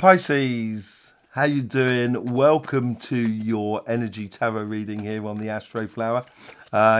Pisces, how you doing? Welcome to your energy tarot reading here on the Astroflower.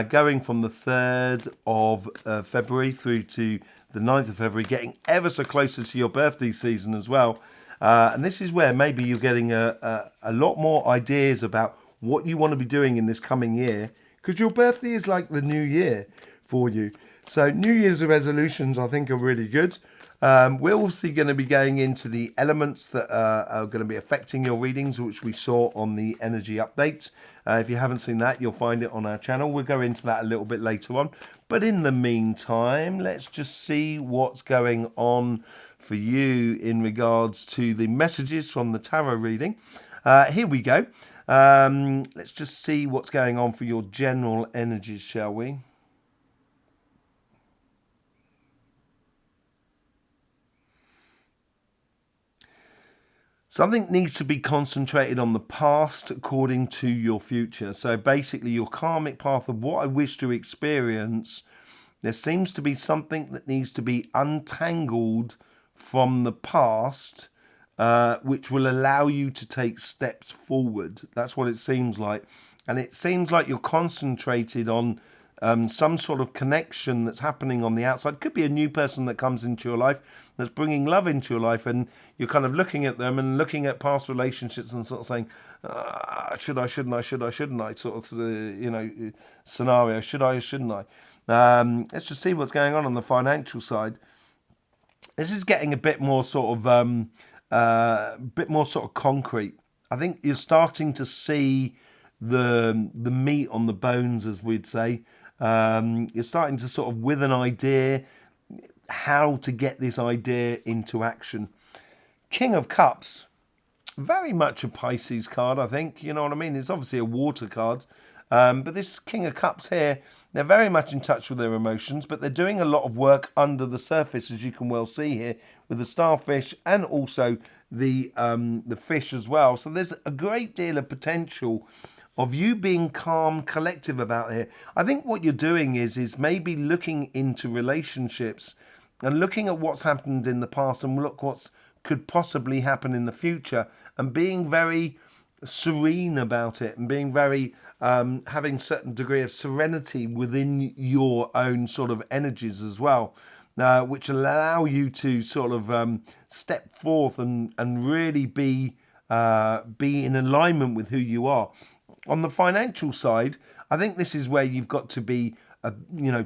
Going from the 3rd of February through to the 9th of February, getting ever so closer to your birthday season as well. And this is where maybe you're getting a lot more ideas about what you want to be doing in this coming year, because your birthday is like the new year for you. So New Year's resolutions, I think, are really good. We're also going to be going into the elements that are going to be affecting your readings, which we saw on the energy update. If you haven't seen that, you'll find it on our channel. We'll go into that a little bit later on. But in the meantime, let's just see what's going on for you in regards to the messages from the tarot reading. Here we go. Let's just see what's going on for your general energies, shall we? Something needs to be concentrated on the past according to your future. So basically your karmic path of what I wish to experience, there seems to be something that needs to be untangled from the past, which will allow you to take steps forward. That's what it seems like. And it seems like you're concentrated on some sort of connection that's happening on the outside. Could be a new person that comes into your life that's bringing love into your life, and you're kind of looking at them and looking at past relationships and sort of saying, should I, shouldn't I, sort of, scenario, should I or shouldn't I? Let's just see what's going on the financial side. This is getting a bit more sort of concrete. I think you're starting to see the meat on the bones, as we'd say. You're starting to sort of, with an idea, how to get this idea into action. King of Cups, very much a Pisces card, I think. You know what I mean? It's obviously a water card. But this King of Cups here, they're very much in touch with their emotions, but they're doing a lot of work under the surface, as you can well see here, with the starfish and also the fish as well. So there's a great deal of potential of you being calm, collective about here. I think what you're doing is maybe looking into relationships and looking at what's happened in the past and look what could possibly happen in the future, and being very serene about it and being very having certain degree of serenity within your own sort of energies as well, which allow you to sort of step forth and really be in alignment with who you are. On the financial side, I think this is where you've got to be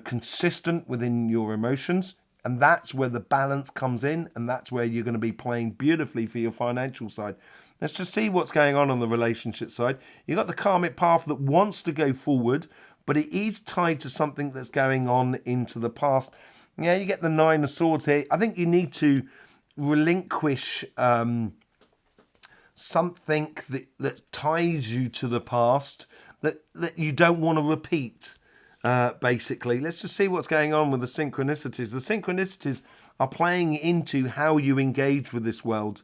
consistent within your emotions, and that's where the balance comes in, and that's where you're going to be playing beautifully for your financial side. Let's just see what's going on the relationship side. You've got the karmic path that wants to go forward, but it is tied to something that's going on into the past. Yeah, you get the Nine of Swords here. I think you need to relinquish something that ties you to the past that you don't want to repeat, basically. Let's just see what's going on with the synchronicities. The synchronicities are playing into how you engage with this world.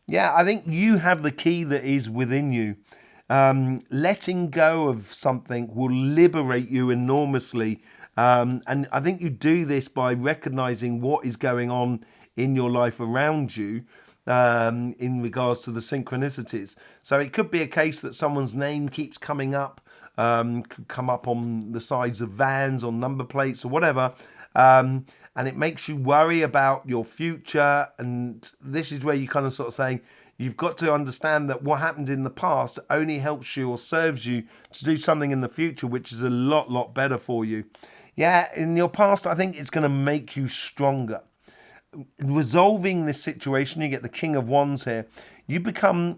Yeah, I think you have the key that is within you. Letting go of something will liberate you enormously. And I think you do this by recognizing what is going on in your life around you in regards to the synchronicities. So it could be a case that someone's name keeps coming up, could come up on the sides of vans or number plates or whatever. And it makes you worry about your future. And this is where you kind of sort of saying, you've got to understand that what happened in the past only helps you or serves you to do something in the future, which is a lot better for you. Yeah, in your past, I think it's going to make you stronger. Resolving this situation, you get the King of Wands here. You become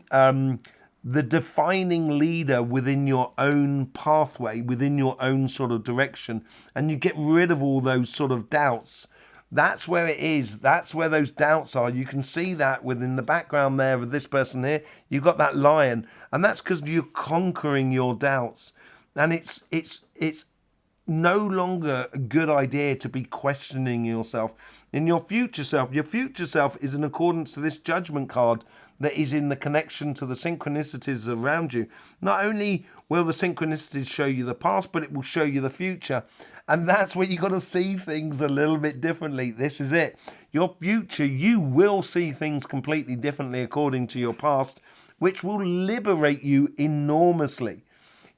the defining leader within your own pathway, within your own sort of direction, and you get rid of all those sort of doubts. That's where it is. That's where those doubts are. You can see that within the background there with this person here. You've got that lion, and that's because you're conquering your doubts. And it's no longer a good idea to be questioning yourself. In your future self is in accordance to this judgment card that is in the connection to the synchronicities around you. Not only will the synchronicities show you the past, but it will show you the future. And that's where you got to see things a little bit differently. This is it. your future, you will see things completely differently according to your past, which will liberate you enormously.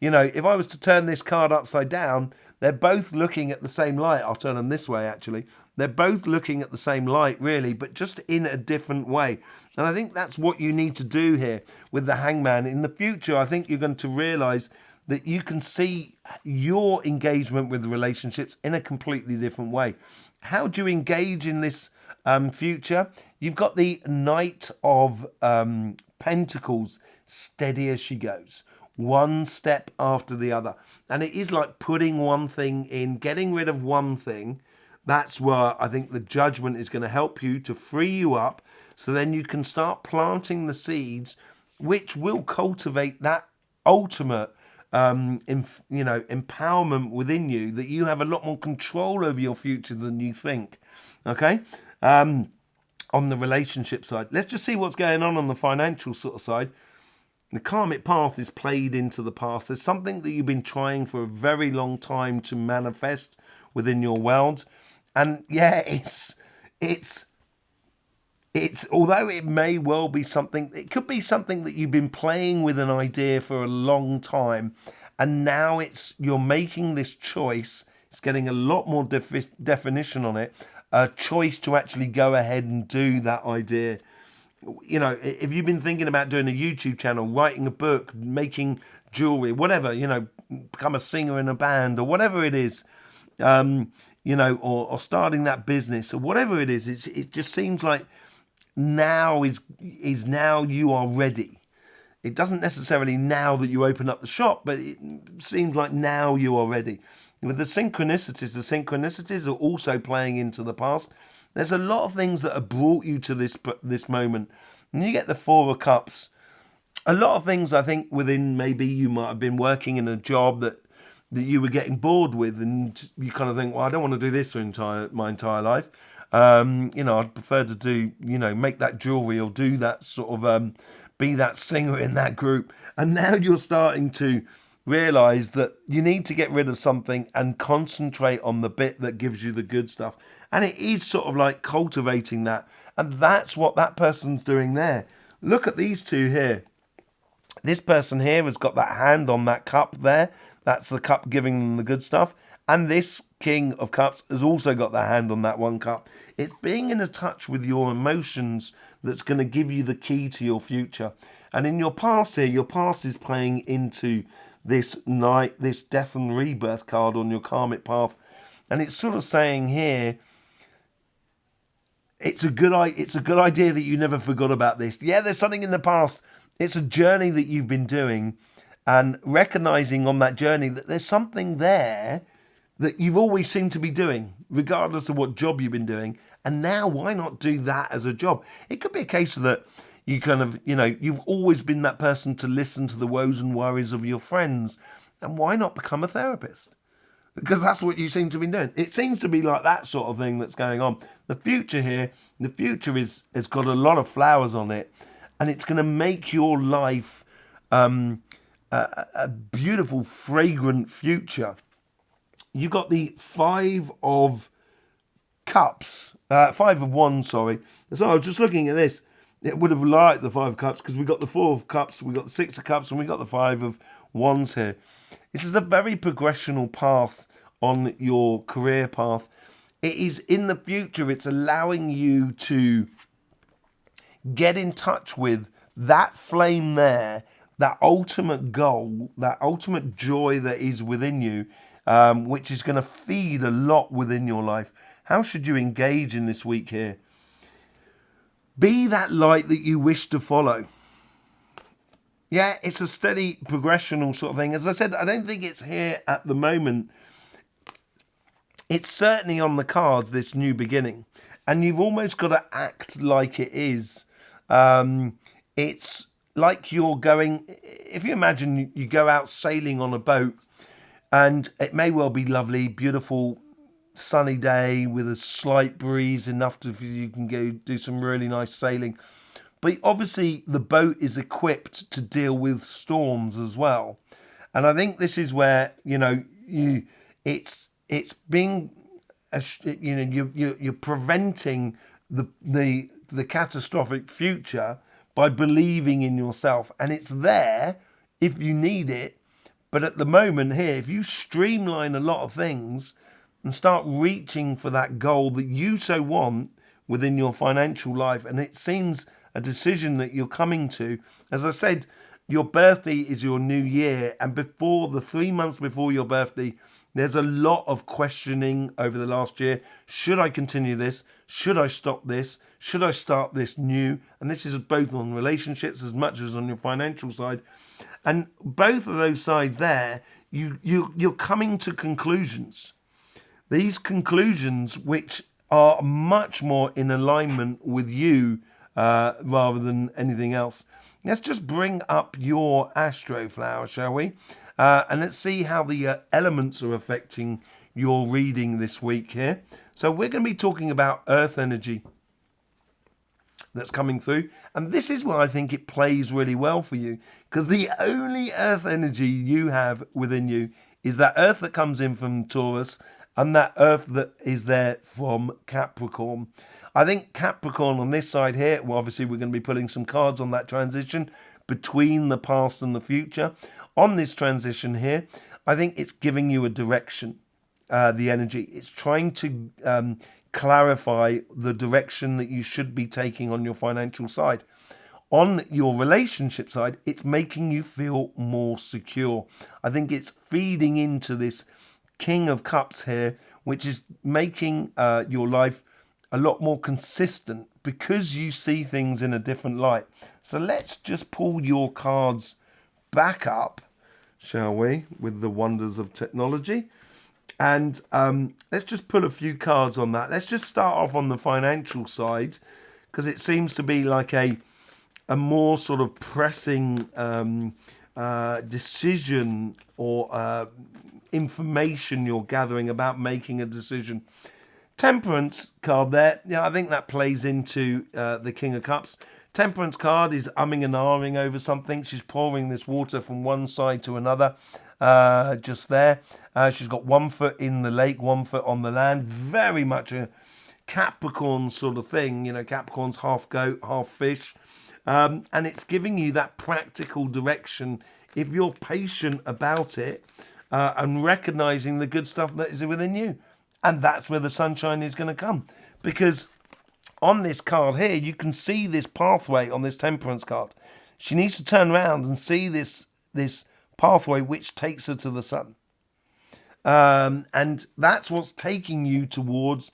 You know, if I was to turn this card upside down, they're both looking at the same light. I'll turn them this way, actually. They're both looking at the same light, really, but just in a different way. And I think that's what you need to do here with the Hangman. In the future, I think you're going to realize that you can see your engagement with relationships in a completely different way. How do you engage in this future? You've got the Knight of Pentacles, steady as she goes, one step after the other. And it is like putting one thing in, getting rid of one thing. That's where I think the Judgment is going to help you to free you up, so then you can start planting the seeds which will cultivate that ultimate empowerment within you, that you have a lot more control over your future than you think. Okay. On the relationship side, let's just see what's going on the financial sort of side. The karmic path is played into the past. There's something that you've been trying for a very long time to manifest within your world. And yeah, it's although it may well be something, it could be something that you've been playing with an idea for a long time, and now you're making this choice. It's getting a lot more definition on it. A choice to actually go ahead and do that idea. You know, if you've been thinking about doing a YouTube channel, writing a book, making jewelry, whatever, you know, become a singer in a band or whatever it is, you know, or starting that business or whatever it is, it just seems like now is now you are ready. It doesn't necessarily now that you open up the shop, but it seems like now you are ready. With the synchronicities are also playing into the past. There's a lot of things that have brought you to this moment. And you get the Four of Cups. A lot of things, I think, within, maybe you might have been working in a job that you were getting bored with, and you kind of think, well, I don't want to do this for my entire life. You know, I'd prefer to do, you know, make that jewelry or do that sort of, be that singer in that group. And now you're starting to realize that you need to get rid of something and concentrate on the bit that gives you the good stuff. And it is sort of like cultivating that. And that's what that person's doing there. Look at these two here. This person here has got that hand on that cup there. That's the cup giving them the good stuff. And this King of Cups has also got the hand on that one cup. It's being in a touch with your emotions that's going to give you the key to your future. And in your past here, your past is playing into this death and rebirth card on your karmic path. And it's sort of saying here, it's a good idea that you never forgot about this. Yeah, there's something in the past. It's a journey that you've been doing, and recognizing on that journey that there's something there that you've always seemed to be doing, regardless of what job you've been doing. And now, why not do that as a job? It could be a case of that you kind of, you know, you've always been that person to listen to the woes and worries of your friends. And why not become a therapist? Because that's what you seem to be doing. It seems to be like that sort of thing that's going on. The future here, the future has got a lot of flowers on it. And it's going to make your life a beautiful, fragrant future. You've got the Five of Cups, Five of Wands, sorry. So I was just looking at this. It would have liked the Five of Cups because we got the Four of Cups, we got the Six of Cups, and we got the Five of Wands here. This is a very progressional path on your career path. It is in the future. It's allowing you to get in touch with that flame there, that ultimate goal, that ultimate joy that is within you, which is going to feed a lot within your life. How should you engage in this week here? Be that light that you wish to follow. Yeah, it's a steady progressional sort of thing. As I said, I don't think it's here at the moment. It's certainly on the cards, this new beginning. And you've almost got to act like it is. It's like you're going, if you imagine you go out sailing on a boat, and it may well be lovely, beautiful, sunny day with a slight breeze, enough to you can go do some really nice sailing. But obviously the boat is equipped to deal with storms as well. And I think this is where, you know, it's being, you know, you're preventing the catastrophic future by believing in yourself, and it's there if you need it. But at the moment here, if you streamline a lot of things and start reaching for that goal that you so want within your financial life, and it seems a decision that you're coming to, as I said, your birthday is your new year, and before the 3 months before your birthday, there's a lot of questioning over the last year. Should I continue this? Should I stop this? Should I start this new? And this is both on relationships as much as on your financial side. And both of those sides there, you're coming to conclusions. These conclusions which are much more in alignment with you rather than anything else. Let's just bring up your Astroflower, shall we? And let's see how the elements are affecting your reading this week here. So we're going to be talking about earth energy that's coming through. And this is where I think it plays really well for you, because the only earth energy you have within you is that earth that comes in from Taurus and that earth that is there from Capricorn. I think Capricorn on this side here, well, obviously we're going to be putting some cards on that transition between the past and the future. On this transition here, I think it's giving you a direction, the energy. It's trying to clarify the direction that you should be taking on your financial side. On your relationship side, it's making you feel more secure. I think it's feeding into this King of Cups here, which is making your life a lot more consistent because you see things in a different light. So let's just pull your cards back up, shall we, with the wonders of technology. And let's just pull a few cards on that. Let's just start off on the financial side, because it seems to be like a more sort of pressing decision or information you're gathering about making a decision. Temperance card there, yeah, I think that plays into the King of Cups. Temperance card is umming and ahhing over something. She's pouring this water from one side to another, just there. She's got 1 foot in the lake, 1 foot on the land. Very much a Capricorn sort of thing. You know, Capricorn's half goat, half fish. And it's giving you that practical direction if you're patient about it and recognizing the good stuff that is within you. And that's where the sunshine is going to come. Because on this card here, you can see this pathway on this temperance card. She needs to turn around and see this pathway which takes her to the sun. And that's what's taking you towards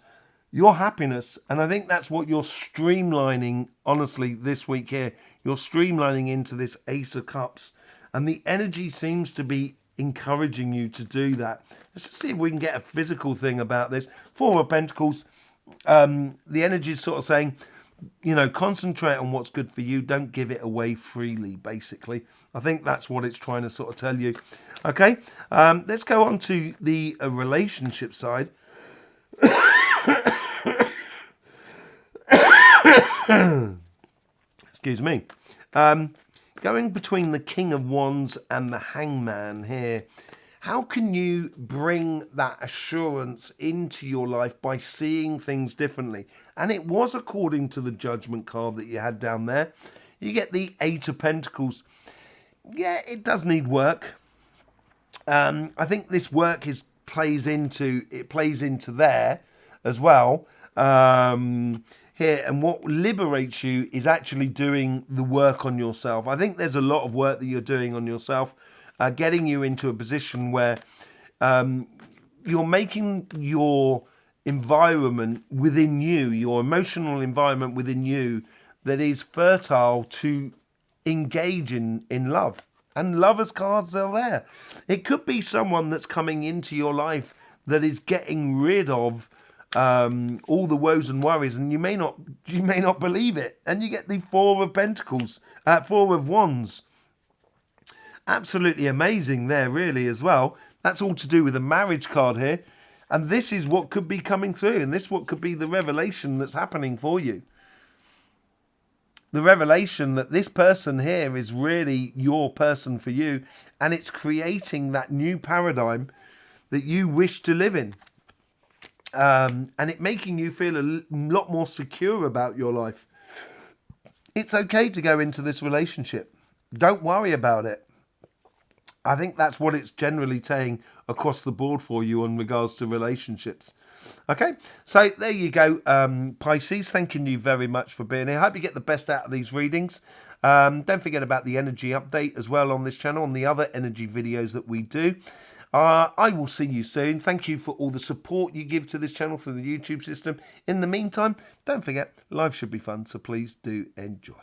your happiness. And I think that's what you're streamlining, honestly, this week here. You're streamlining into this Ace of Cups. And the energy seems to be encouraging you to do that. Let's just see if we can get a physical thing about this. Four of Pentacles, the energy is sort of saying, you know, concentrate on what's good for you. Don't give it away freely, basically. I think that's what it's trying to sort of tell you. Okay, let's go on to the relationship side. Excuse me. Going between the King of Wands and the Hangman here, how can you bring that assurance into your life by seeing things differently? And it was according to the Judgment card that you had down there. You get the Eight of Pentacles. Yeah, it does need work. I think this work plays into there as well. Here, and what liberates you is actually doing the work on yourself. I think there's a lot of work that you're doing on yourself, getting you into a position where you're making your environment within you, your emotional environment within you, that is fertile to engage in love. And lovers cards are there. It could be someone that's coming into your life that is getting rid of all the woes and worries, and you may not believe it. And you get the Four of Pentacles, Four of Wands. Absolutely amazing there, really, as well. That's all to do with the marriage card here. And this is what could be coming through, and this what could be the revelation that's happening for you. The revelation that this person here is really your person for you, and it's creating that new paradigm that you wish to live in. and it making you feel a lot more secure about your life. It's okay to go into this relationship. Don't worry about it. I think that's what it's generally saying across the board for you in regards to relationships. Okay, so there you go, Pisces. Thanking you very much for being here. I hope you get the best out of these readings. Don't forget about the energy update as well on this channel and the other energy videos that we do. I will see you soon. Thank you for all the support you give to this channel through the YouTube system. In the meantime, don't forget, life should be fun, so please do enjoy.